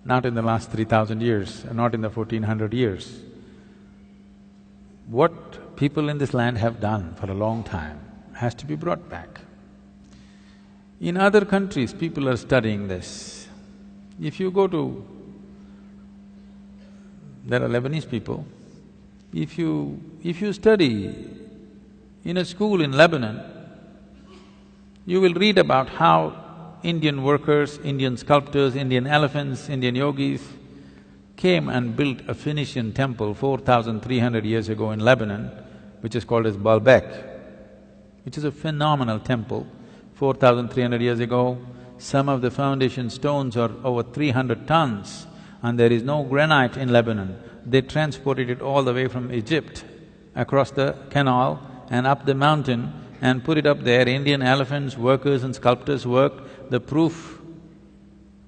not in the last 3,000 years, not in the 1400 years. What people in this land have done for a long time has to be brought back. In other countries, people are studying this. If you go to… there are Lebanese people, if you study in a school in Lebanon, you will read about how Indian workers, Indian sculptors, Indian elephants, Indian yogis came and built a Phoenician temple 4,300 years ago in Lebanon, which is called as Baalbek, which is a phenomenal temple. 4,300 years ago, some of the foundation stones are over 300 tons and there is no granite in Lebanon. They transported it all the way from Egypt, across the canal and up the mountain and put it up there. Indian elephants, workers and sculptors worked. The proof,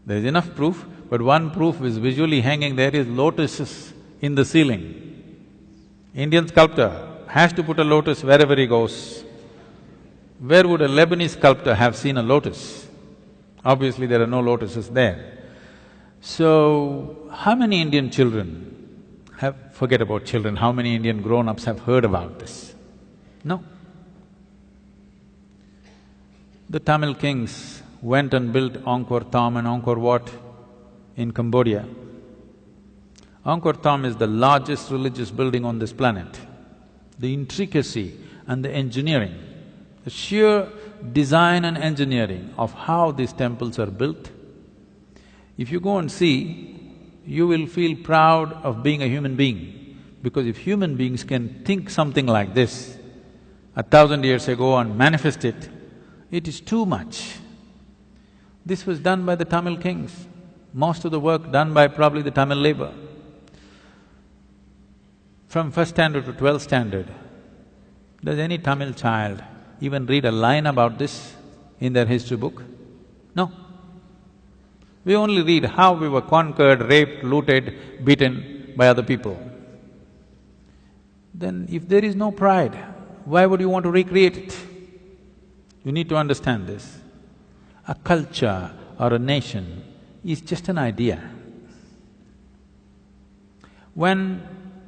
there's enough proof, but one proof is visually hanging there is lotuses in the ceiling. Indian sculptor has to put a lotus wherever he goes. Where would a Lebanese sculptor have seen a lotus? Obviously there are no lotuses there. So, how many Indian children forget about children, how many Indian grown-ups have heard about this? No. The Tamil kings went and built Angkor Thom and Angkor Wat in Cambodia. Angkor Thom is the largest religious building on this planet. The intricacy and the engineering, the sheer design and engineering of how these temples are built, if you go and see, you will feel proud of being a human being. Because if human beings can think something like this 1,000 years ago and manifest it, it is too much. This was done by the Tamil kings, most of the work done by probably the Tamil labor. From first standard to 12th standard, does any Tamil child even read a line about this in their history book? No. We only read how we were conquered, raped, looted, beaten by other people. Then if there is no pride, why would you want to recreate it? You need to understand this. A culture or a nation is just an idea. When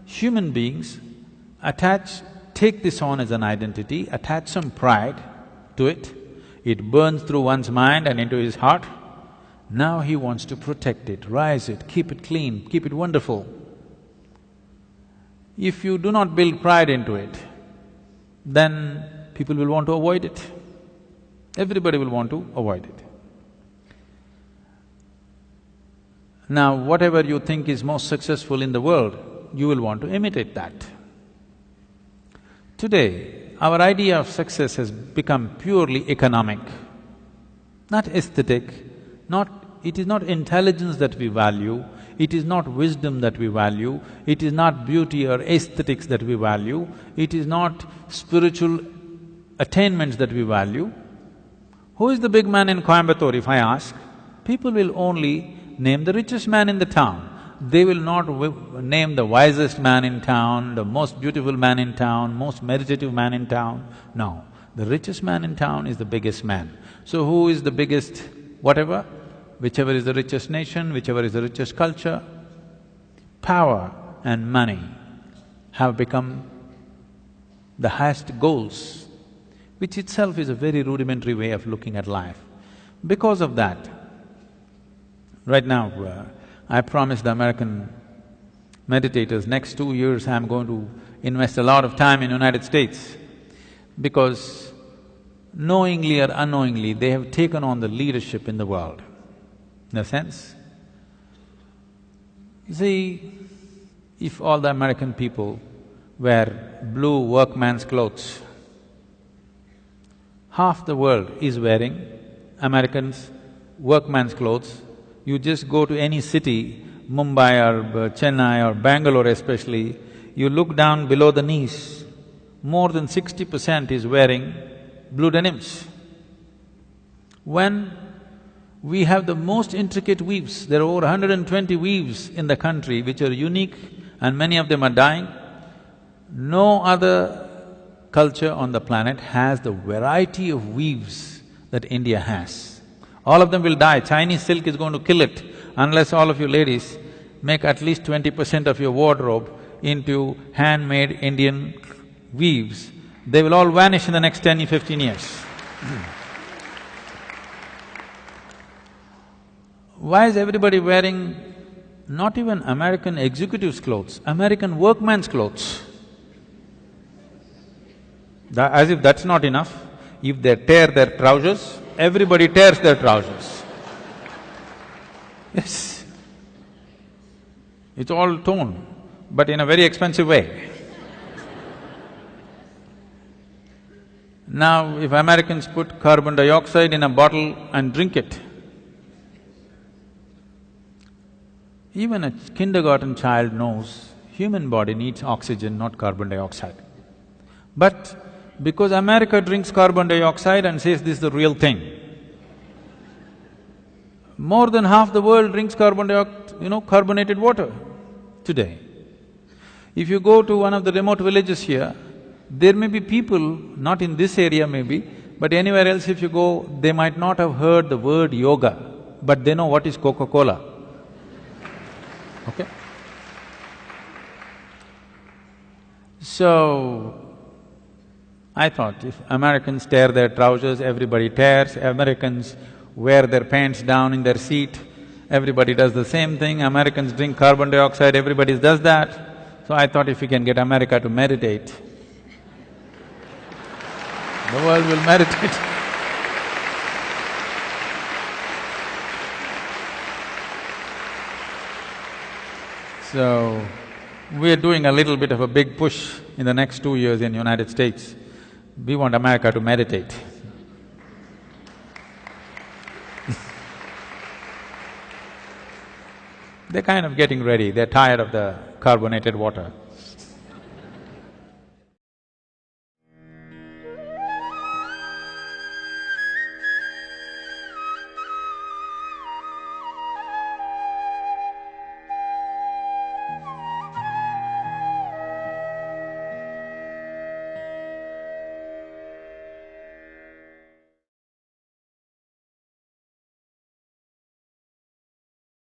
human beings take this on as an identity, attach some pride to it, it burns through one's mind and into his heart. Now he wants to protect it, rise it, keep it clean, keep it wonderful. If you do not build pride into it, then people will want to avoid it. Everybody will want to avoid it. Now, whatever you think is most successful in the world, you will want to imitate that. Today, our idea of success has become purely economic, not aesthetic, it is not intelligence that we value, it is not wisdom that we value, it is not beauty or aesthetics that we value, it is not spiritual attainments that we value. Who is the big man in Coimbatore, if I ask? People will only name the richest man in the town. They will not name the wisest man in town, the most beautiful man in town, most meditative man in town. No, the richest man in town is the biggest man. So who is the biggest whatever? Whichever is the richest nation, whichever is the richest culture, power and money have become the highest goals, which itself is a very rudimentary way of looking at life. Because of that, right now, I promised the American meditators, next 2 years I'm going to invest a lot of time in United States, because knowingly or unknowingly, they have taken on the leadership in the world. In a sense, you see, if all the American people wear blue workman's clothes, half the world is wearing Americans' workman's clothes. You just go to any city, Mumbai or Chennai or Bangalore especially, you look down below the knees, more than 60% is wearing blue denims. When we have the most intricate weaves, there are over 120 weaves in the country which are unique and many of them are dying. No other culture on the planet has the variety of weaves that India has. All of them will die, Chinese silk is going to kill it, unless all of you ladies make at least 20% of your wardrobe into handmade Indian weaves, they will all vanish in the next 10, 15 years. Why is everybody wearing not even American executives' clothes, American workman's clothes? As if that's not enough, if they tear their trousers, everybody tears their trousers. Yes. It's all torn, but in a very expensive way. Now, if Americans put carbon dioxide in a bottle and drink it, even a kindergarten child knows human body needs oxygen, not carbon dioxide. But because America drinks carbon dioxide and says this is the real thing, more than half the world drinks carbonated water today. If you go to one of the remote villages here, there may be people, not in this area maybe, but anywhere else if you go, they might not have heard the word yoga, but they know what is Coca-Cola. Okay? So, I thought if Americans tear their trousers, everybody tears, Americans wear their pants down in their seat, everybody does the same thing, Americans drink carbon dioxide, everybody does that. So I thought if we can get America to meditate, the world will meditate. So, we are doing a little bit of a big push in the next 2 years in United States. We want America to meditate. They're kind of getting ready, they're tired of the carbonated water.